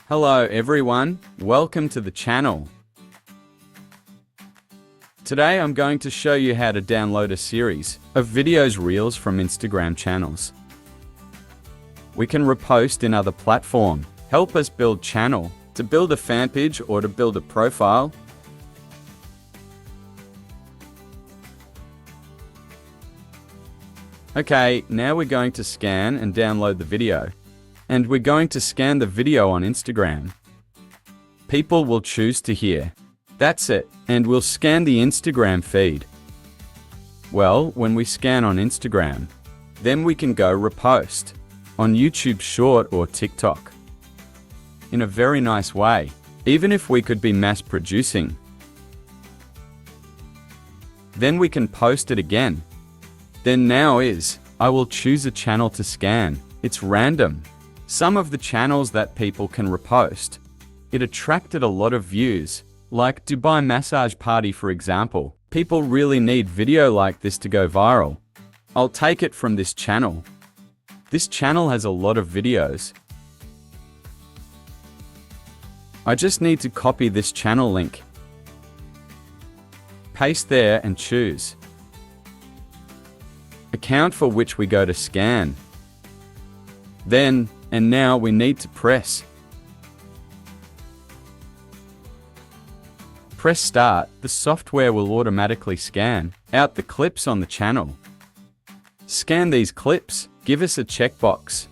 Hello everyone, welcome to the channel. Today I'm going to show you how to download a series of videos reels from Instagram channels. We can repost in other platforms, help us build channel, to build a fan page or to build a profile. Okay, now we're going to scan and download the video. And we're going to scan the video on Instagram. People will choose to hear. That's it. And we'll scan the Instagram feed. Well, when we scan on Instagram, then we can go repost on YouTube Short or TikTok. In a very nice way, even if we could be mass producing. Then we can post it again. Then now I will choose a channel to scan. It's random. Some of the channels that people can repost. It attracted a lot of views, like Dubai Massage Party for example. People really need video like this to go viral. I'll take it from this channel. This channel has a lot of videos. I just need to copy this channel link. Paste there and choose account for which we go to scan. Then, and now we need to press start. The software will automatically scan out the clips on the channel. Scan these clips, give us a checkbox.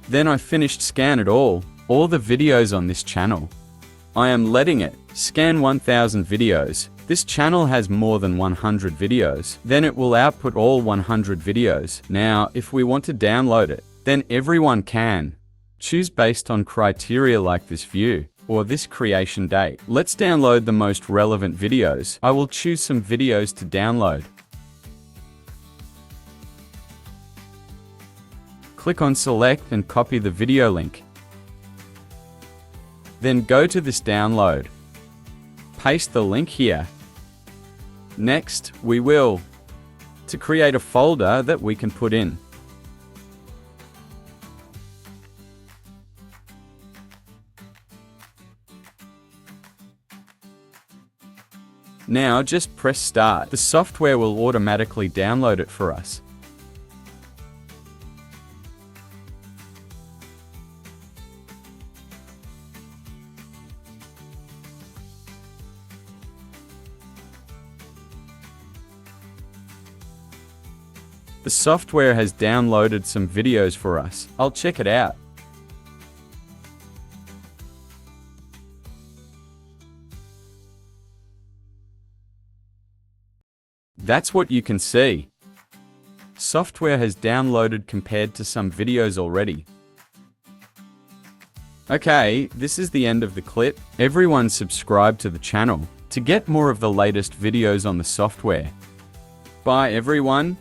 Then I finished scan it all the videos on this channel. I am letting it scan 1000 videos. This channel has more than 100 videos. Then it will output all 100 videos. Now, if we want to download it, then everyone can choose based on criteria like this view or this creation date. Let's download the most relevant videos. I will choose some videos to download. Click on select and copy the video link. Then go to this download. Paste the link here. Next, we will to create a folder that we can put in. Now just press start. The software will automatically download it for us. The software has downloaded some videos for us. I'll check it out. That's what you can see. Software has downloaded compared to some videos already. Okay, this is the end of the clip. Everyone subscribe to the channel to get more of the latest videos on the software. Bye everyone.